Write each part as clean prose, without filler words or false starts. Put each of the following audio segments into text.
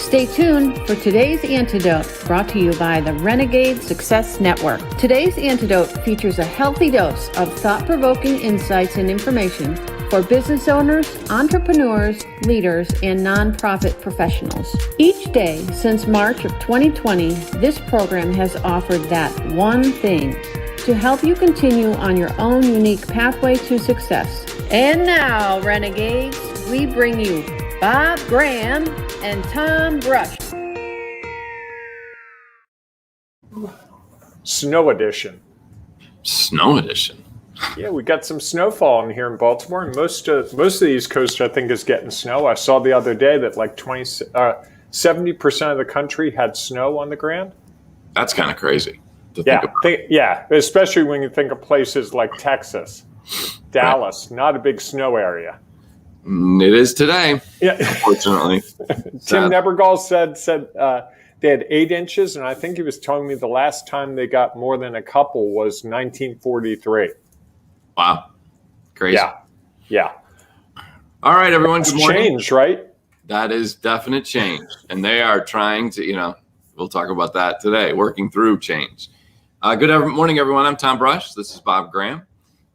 Stay tuned for today's Antidote, brought to you by the Renegade Success Network. Today's Antidote features a healthy dose of thought-provoking insights and information for business owners, entrepreneurs, leaders, and nonprofit professionals. Each day since March of 2020, this program has offered that one thing to help you continue on your own unique pathway to success. And now, Renegades, we bring you Bob Graham and Tom Brush. Snow edition. Snow edition. Yeah, we got some snowfall in here in Baltimore, and most of the East Coast, I think, is getting snow. I saw the other day that like 70% of the country had snow on the ground. That's kind of crazy. Yeah, especially when you think of places like Texas, Dallas, right. Not a big snow area. It is today, yeah. Unfortunately. Tim Nebergall said they had 8 inches, and I think he was telling me the last time they got more than a couple was 1943. Wow. Crazy. Yeah. All right, everyone. Good morning. Change, right? That is definite change. And they are trying to, we'll talk about that today, working through change. Good morning, everyone. I'm Tom Brush. This is Bob Graham.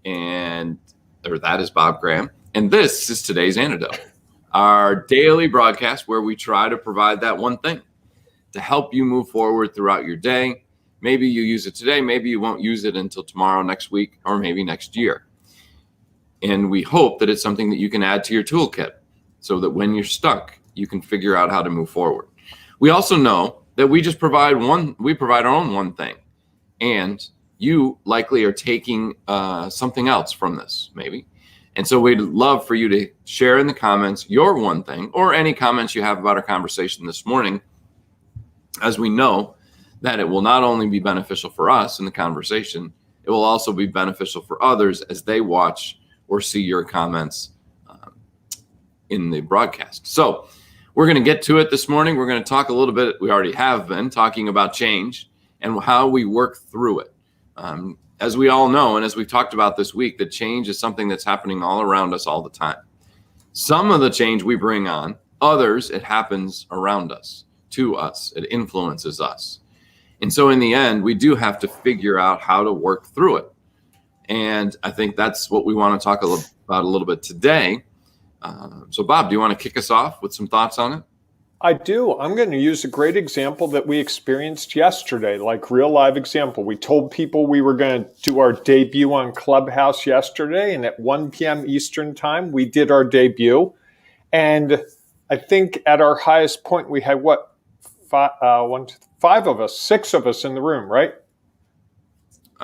That is Bob Graham. And this is today's Antidote, our daily broadcast where we try to provide that one thing to help you move forward throughout your day. Maybe you use it today, maybe you won't use it until tomorrow, next week, or maybe next year. And we hope that it's something that you can add to your toolkit so that when you're stuck, you can figure out how to move forward. We also know that we provide our own one thing. And you likely are taking something else from this, maybe. And so we'd love for you to share in the comments your one thing or any comments you have about our conversation this morning, as we know that it will not only be beneficial for us in the conversation, it will also be beneficial for others as they watch or see your comments in the broadcast. So we're going to get to it this morning. We're going to talk a little bit, we already have been talking about change and how we work through it. As we all know, and as we've talked about this week, that change is something that's happening all around us all the time. Some of the change we bring on, others, it happens around us, to us, it influences us. And so in the end, we do have to figure out how to work through it. And I think that's what we want to talk about a little bit today. So Bob, do you want to kick us off with some thoughts on it? I do. I'm going to use a great example that we experienced yesterday, like real live example. We told people we were going to do our debut on Clubhouse yesterday, and at 1 p.m. Eastern time, we did our debut. And I think at our highest point, we had six of us in the room, right?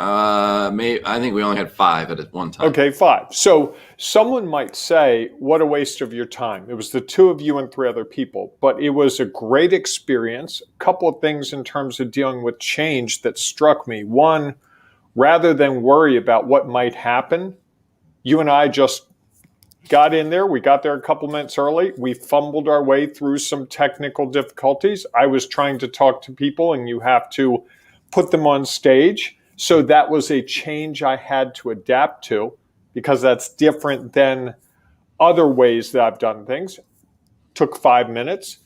I think we only had 5 at one time. Okay, 5. So someone might say, what a waste of your time. It was the 2 of you and 3 other people, but it was a great experience. A couple of things in terms of dealing with change that struck me. One, rather than worry about what might happen, you and I just got in there. We got there a couple minutes early. We fumbled our way through some technical difficulties. I was trying to talk to people, and you have to put them on stage. So that was a change I had to adapt to, because that's different than other ways that I've done things. Took 5 minutes.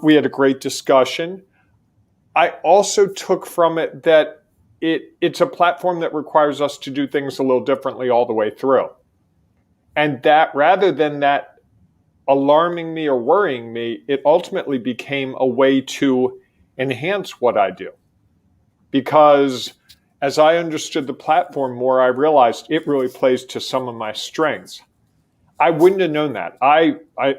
We had a great discussion. I also took from it that it's a platform that requires us to do things a little differently all the way through. And that, rather than that alarming me or worrying me, it ultimately became a way to enhance what I do. Because as I understood the platform more, I realized it really plays to some of my strengths. I wouldn't have known that. I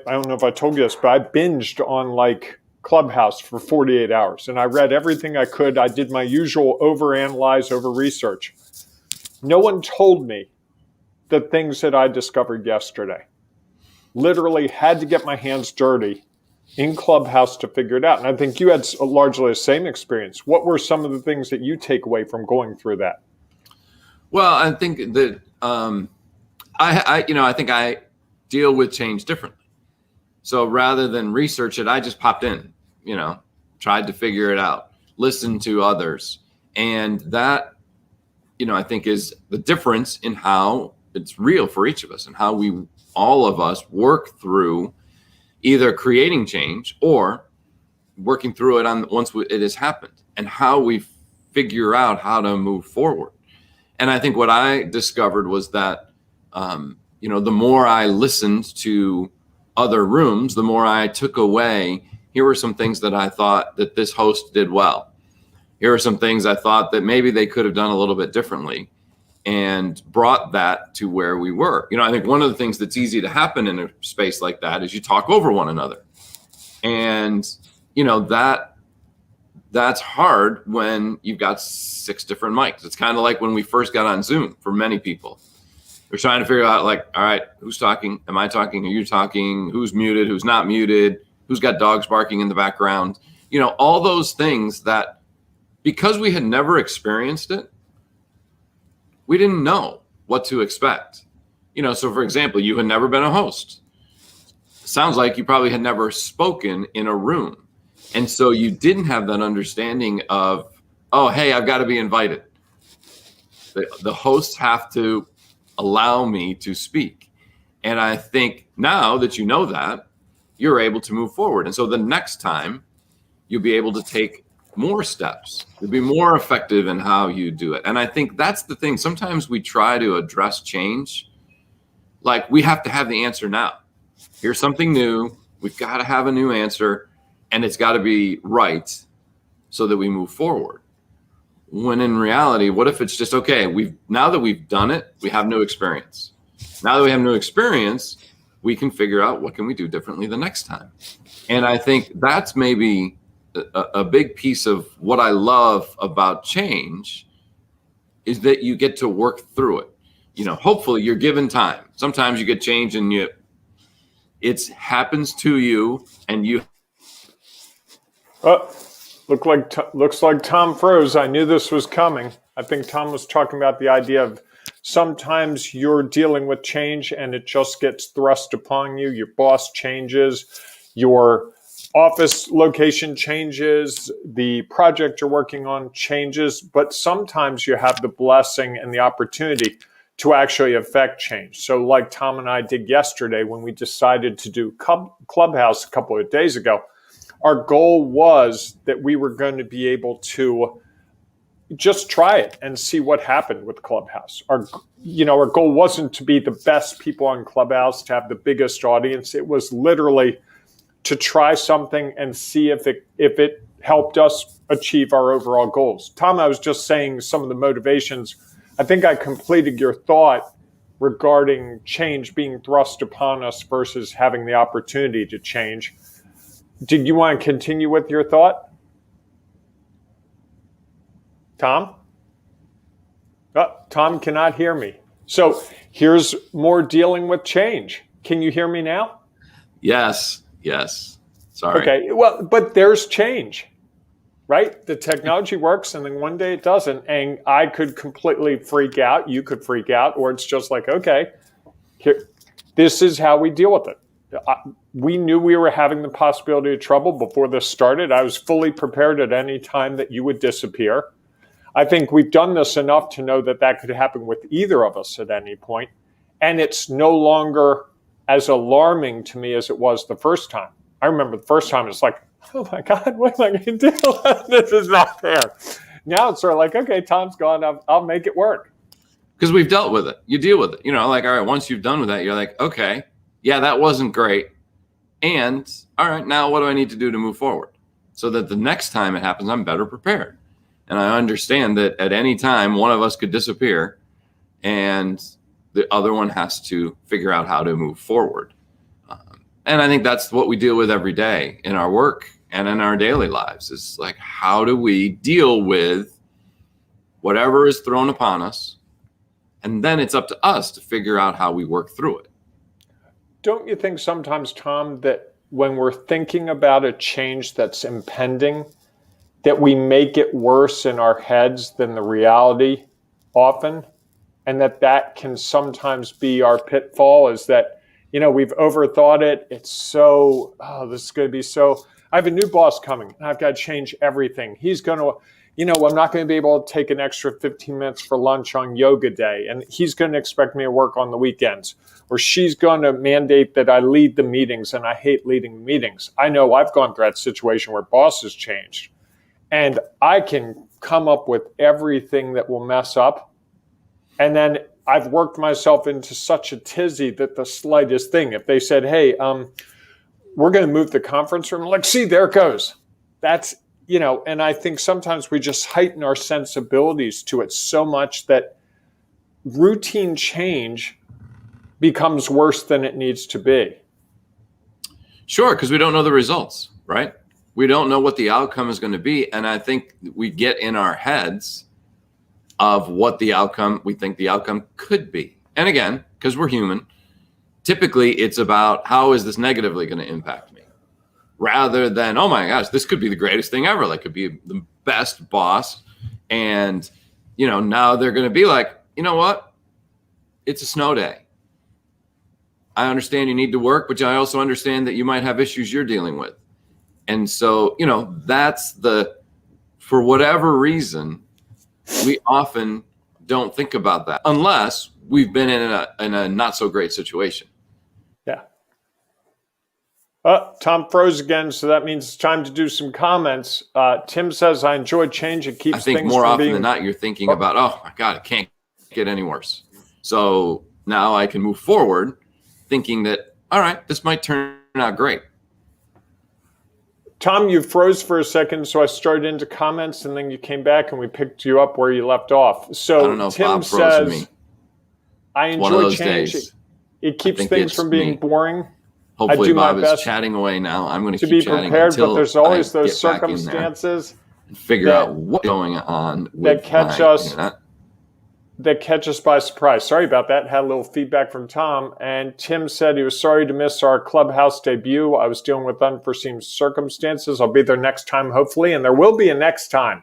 don't know if I told you this, but I binged on like Clubhouse for 48 hours, and I read everything I could. I did my usual overanalyze, over-research. No one told me the things that I discovered yesterday. Literally had to get my hands dirty in Clubhouse to figure it out. And I think you had largely the same experience. What were some of the things that you take away from going through that? Well, I think that I think I deal with change differently. So rather than research it, I just popped in, tried to figure it out, listened to others. And that, I think is the difference in how it's real for each of us and how all of us work through either creating change or working through it on once it has happened, and how we figure out how to move forward. And I think what I discovered was that, the more I listened to other rooms, the more I took away, here were some things that I thought that this host did well. Here are some things I thought that maybe they could have done a little bit differently, and brought that to where we were. I think one of the things that's easy to happen in a space like that is you talk over one another. And, that's hard when you've got 6 different mics. It's kind of like when we first got on Zoom for many people. We're trying to figure out, like, all right, who's talking? Am I talking? Are you talking? Who's muted? Who's not muted? Who's got dogs barking in the background? All those things that, because we had never experienced it, we didn't know what to expect. So for example, you had never been a host. Sounds like you probably had never spoken in a room. And so you didn't have that understanding of, oh, hey, I've got to be invited. The hosts have to allow me to speak. And I think now that you know that, you're able to move forward. And so the next time you'll be able to take more steps. You'll be more effective in how you do it. And I think that's the thing. Sometimes we try to address change like we have to have the answer now. Here's something new. We've got to have a new answer, and it's got to be right so that we move forward. When in reality, what if it's just, okay, now that we've done it, we have new experience. Now that we have new experience, we can figure out what can we do differently the next time. And I think that's maybe a big piece of what I love about change, is that you get to work through it. Hopefully you're given time. Sometimes you get change and it happens to you, and you. Oh, looks like Tom froze. I knew this was coming. I think Tom was talking about the idea of sometimes you're dealing with change and it just gets thrust upon you. Your boss changes, your office location changes, the project you're working on changes, but sometimes you have the blessing and the opportunity to actually affect change. So like Tom and I did yesterday when we decided to do Clubhouse a couple of days ago, our goal was that we were going to be able to just try it and see what happened with Clubhouse. Our goal wasn't to be the best people on Clubhouse, to have the biggest audience. It was literally to try something and see if it helped us achieve our overall goals. Tom, I was just saying some of the motivations. I think I completed your thought regarding change being thrust upon us versus having the opportunity to change. Did you want to continue with your thought? Tom? Tom cannot hear me. So here's more dealing with change. Can you hear me now? Yes. Sorry. Okay. Well, but there's change, right? The technology works, and then one day it doesn't. And I could completely freak out. You could freak out, or it's just like, okay, this is how we deal with it. We knew we were having the possibility of trouble before this started. I was fully prepared at any time that you would disappear. I think we've done this enough to know that could happen with either of us at any point. And it's no longer as alarming to me as it was the first time. I remember the first time, it's like, oh my God, what am I going to do? This is not fair. Now it's sort of like, okay, Tom's gone. I'll make it work. Because we've dealt with it. You deal with it. All right, once you've done with that, you're like, okay, yeah, that wasn't great. And all right, now what do I need to do to move forward so that the next time it happens, I'm better prepared? And I understand that at any time, one of us could disappear and the other one has to figure out how to move forward. And I think that's what we deal with every day in our work and in our daily lives. It's like, how do we deal with whatever is thrown upon us? And then it's up to us to figure out how we work through it. Don't you think sometimes, Tom, that when we're thinking about a change that's impending, that we make it worse in our heads than the reality often? And that can sometimes be our pitfall, is that, we've overthought it. It's so, this is going to be so, I have a new boss coming and I've got to change everything. He's going to I'm not going to be able to take an extra 15 minutes for lunch on yoga day, and he's going to expect me to work on the weekends, or she's going to mandate that I lead the meetings, and I hate leading meetings. I know I've gone through that situation where bosses changed, and I can come up with everything that will mess up, and then I've worked myself into such a tizzy that the slightest thing, if they said, hey, we're going to move the conference room, I'm like, see, there it goes. That's, and I think sometimes we just heighten our sensibilities to it so much that routine change becomes worse than it needs to be. Sure, because we don't know the results, right? We don't know what the outcome is going to be. And I think we get in our heads of what we think the outcome could be. And again, because we're human, typically it's about how is this negatively going to impact me? Rather than, oh my gosh, this could be the greatest thing ever. Like, could be the best boss. And, now they're going to be like, you know what? It's a snow day. I understand you need to work, but I also understand that you might have issues you're dealing with. And so, that's for whatever reason, we often don't think about that unless we've been in a not so great situation. Yeah. Tom froze again, so that means it's time to do some comments. Tim says, I enjoy change. It keeps things I think more often being... than not, you're thinking about, oh my God, it can't get any worse. So now I can move forward thinking that, all right, this might turn out great. Tom, you froze for a second, so I started into comments, and then you came back, and we picked you up where you left off. So I don't know if Tim Bob froze with says, me. I enjoy change. Days. It keeps things from being boring. Hopefully I do Bob my is best chatting away now. I'm going to to keep be chatting prepared, until but there's always I those get back in there circumstances and figure that- out what's going on with that catch my us internet. that catch us by surprise. Sorry about that. Had a little feedback from Tom. And Tim said he was sorry to miss our Clubhouse debut. I was dealing with unforeseen circumstances. I'll be there next time, hopefully. And there will be a next time.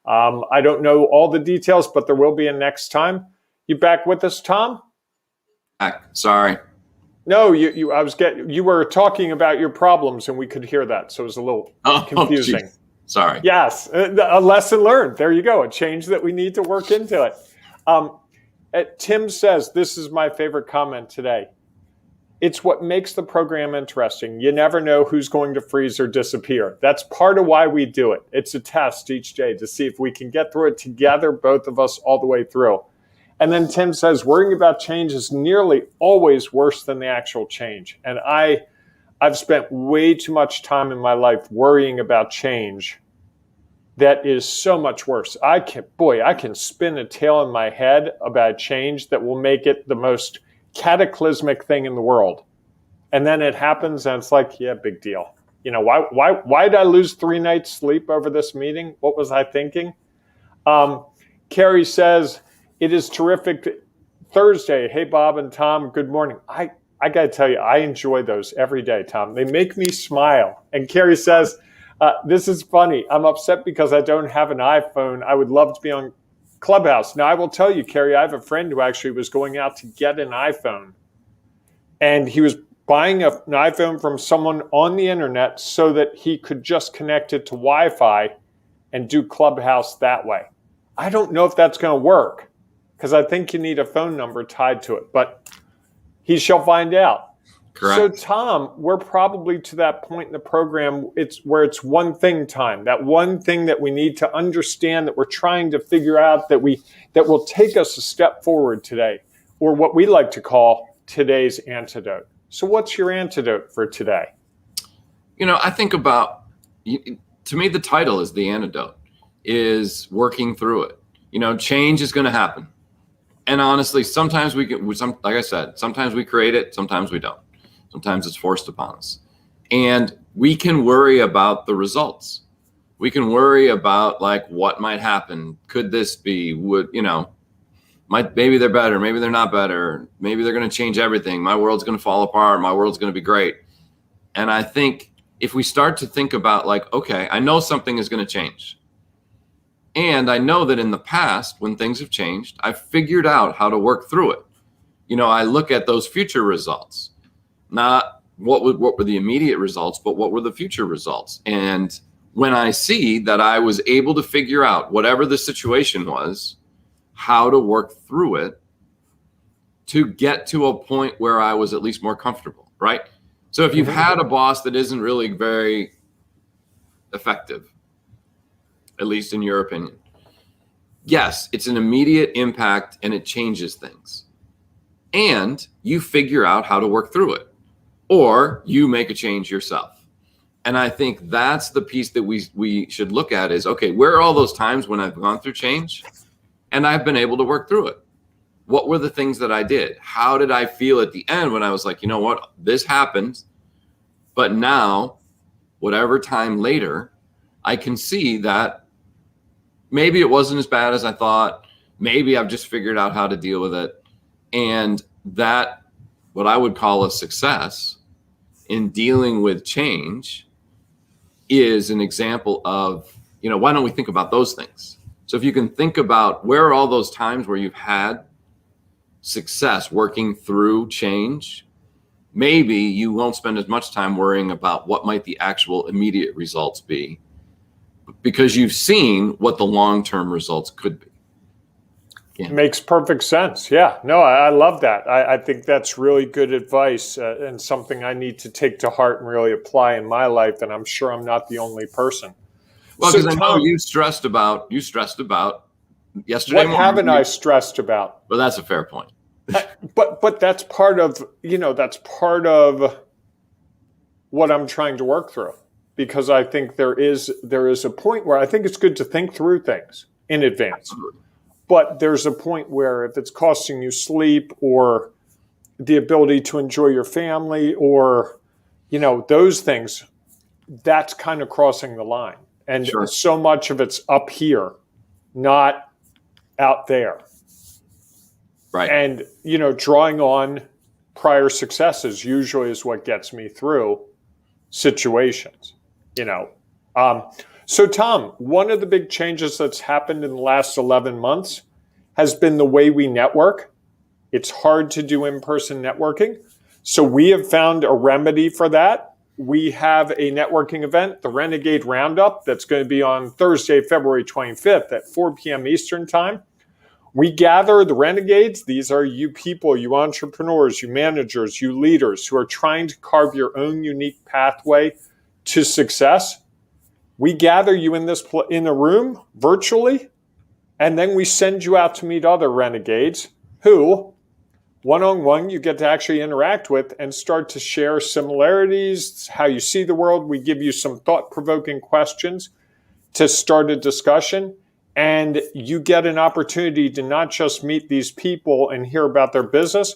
I don't know all the details, but there will be a next time. You back with us, Tom? Sorry. No, you were talking about your problems, and we could hear that. So it was a little confusing. Geez. Sorry. Yes, a lesson learned. There you go. A change that we need to work into it. Tim says, this is my favorite comment today. It's what makes the program interesting. You never know who's going to freeze or disappear. That's part of why we do it. It's a test each day to see if we can get through it together, both of us, all the way through. And then Tim says, worrying about change is nearly always worse than the actual change. And I've spent way too much time in my life worrying about change. That is so much worse. I can spin a tale in my head about change that will make it the most cataclysmic thing in the world. And then it happens and it's like, yeah, big deal. Why did I lose 3 nights sleep over this meeting? What was I thinking? Carrie says, it is terrific Thursday. Hey, Bob and Tom, good morning. I got to tell you, I enjoy those every day, Tom. They make me smile. And Carrie says, this is funny. I'm upset because I don't have an iPhone. I would love to be on Clubhouse. Now, I will tell you, Carrie, I have a friend who actually was going out to get an iPhone. And he was buying an iPhone from someone on the internet so that he could just connect it to Wi-Fi and do Clubhouse that way. I don't know if that's going to work because I think you need a phone number tied to it, but he shall find out. Correct. So, Tom, we're probably to that point in the program where it's one thing time, that one thing that we need to understand, that we're trying to figure out, that will take us a step forward today, or what we like to call today's antidote. So what's your antidote for today? I think about, to me, the title is the antidote, is working through it. Change is going to happen. And honestly, sometimes like I said, sometimes we create it, sometimes we don't. Sometimes it's forced upon us. And we can worry about the results. We can worry about what might happen. Could this be, maybe they're better, maybe they're not better. Maybe they're going to change everything. My world's going to fall apart. My world's going to be great. And I think if we start to think about okay, I know something is going to change. And I know that in the past, when things have changed, I've figured out how to work through it. I look at those future results, not what were the immediate results, but what were the future results? And when I see that I was able to figure out, whatever the situation was, how to work through it to get to a point where I was at least more comfortable, right? So if you've had a boss that isn't really very effective, at least in your opinion, yes, it's an immediate impact and it changes things. And you figure out how to work through it, or you make a change yourself. And I think that's the piece that we should look at is, okay, where are all those times when I've gone through change and I've been able to work through it? What were the things that I did? How did I feel at the end when I was like, you know what, this happened, but now, whatever time later, I can see that maybe it wasn't as bad as I thought. Maybe I've just figured out how to deal with it. And that, what I would call a success in dealing with change, is an example of, why don't we think about those things? So if you can think about where are all those times where you've had success working through change, maybe you won't spend as much time worrying about what might the actual immediate results be, because you've seen what the long-term results could be. Yeah. Makes perfect sense. Yeah, no, I love that. I think that's really good advice and something I need to take to heart and really apply in my life. And I'm sure I'm not the only person. Well, because I know you stressed about yesterday morning. What haven't I stressed about? Well, that's a fair point. But that's part of, that's part of what I'm trying to work through, because I think there is a point where I think it's good to think through things in advance. Absolutely. But there's a point where if it's costing you sleep or the ability to enjoy your family or, those things, that's kind of crossing the line. And Sure. So much of it's up here, not out there. Right. And, drawing on prior successes usually is what gets me through situations, So Tom, one of the big changes that's happened in the last 11 months has been the way we network. It's hard to do in-person networking. So we have found a remedy for that. We have a networking event, the Renegade Roundup, that's going to be on Thursday, February 25th at 4 p.m. Eastern Time. We gather the renegades. These are you people, you entrepreneurs, you managers, you leaders who are trying to carve your own unique pathway to success. We gather you in a room virtually, and then we send you out to meet other renegades who, one-on-one, you get to actually interact with and start to share similarities, how you see the world. We give you some thought-provoking questions to start a discussion, and you get an opportunity to not just meet these people and hear about their business,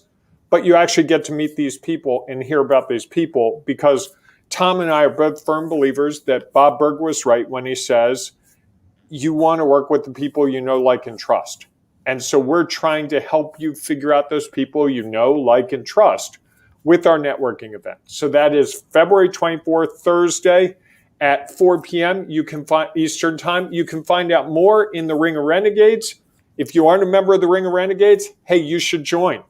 but you actually get to meet these people and hear about these people, because Tom and I are both firm believers that Bob Burg was right when he says, you want to work with the people you know, like, and trust. And so we're trying to help you figure out those people you know, like, and trust with our networking event. So that is February 24th, Thursday at 4 p.m. You can find Eastern Time. You can find out more in the Ring of Renegades. If you aren't a member of the Ring of Renegades, hey, you should join.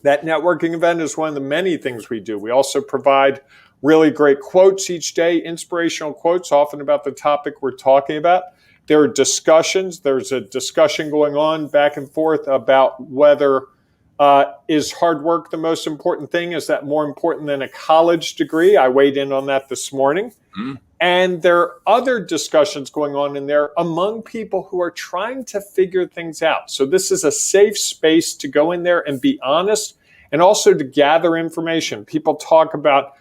That networking event is one of the many things we do. We also provide really great quotes each day, inspirational quotes, often about the topic we're talking about. There are discussions. There's a discussion going on back and forth about whether is hard work the most important thing? Is that more important than a college degree? I weighed in on that this morning. Mm. And there are other discussions going on in there among people who are trying to figure things out. So this is a safe space to go in there and be honest, and also to gather information. People talk about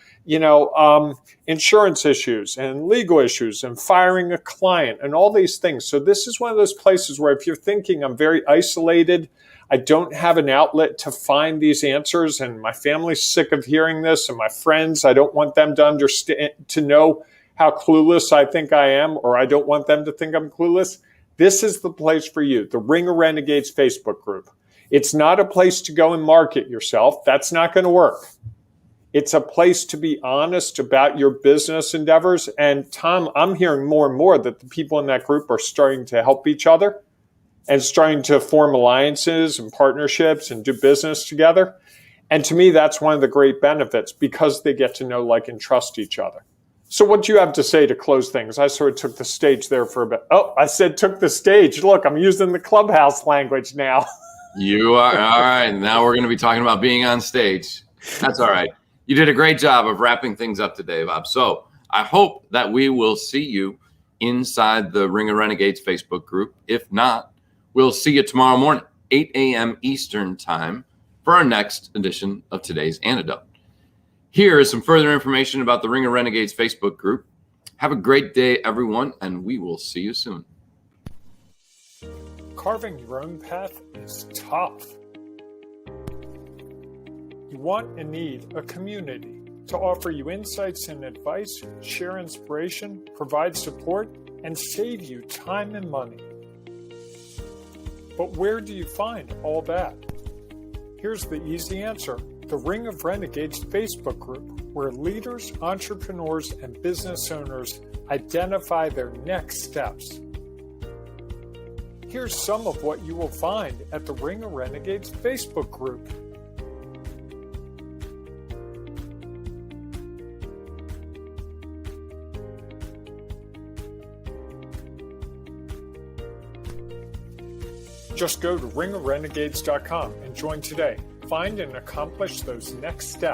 insurance issues and legal issues and firing a client and all these things. So this is one of those places where if you're thinking I'm very isolated, I don't have an outlet to find these answers, and my family's sick of hearing this, and my friends, I don't want them to understand, to know how clueless I think I am, or I don't want them to think I'm clueless. This is the place for you, the Ring of Renegades Facebook group. It's not a place to go and market yourself. That's not going to work. It's a place to be honest about your business endeavors. And Tom, I'm hearing more and more that the people in that group are starting to help each other and starting to form alliances and partnerships and do business together. And to me, that's one of the great benefits, because they get to know, like, and trust each other. So what do you have to say to close things? I sort of took the stage there for a bit. Oh, I said took the stage. Look, I'm using the clubhouse language now. You are all right. Now we're going to be talking about being on stage. That's all right. You did a great job of wrapping things up today, Bob. So I hope that we will see you inside the Ring of Renegades Facebook group. If not, we'll see you tomorrow morning, 8 a.m. Eastern time, for our next edition of Today's Antidote. Here is some further information about the Ring of Renegades Facebook group. Have a great day, everyone, and we will see you soon. Carving your own path is tough. You want and need a community to offer you insights and advice, share inspiration, provide support, and save you time and money. But where do you find all that? Here's the easy answer: the Ring of Renegades Facebook group, where leaders, entrepreneurs, and business owners identify their next steps. Here's some of what you will find at the Ring of Renegades Facebook group. Just go to ringofrenegades.com and join today. Find and accomplish those next steps.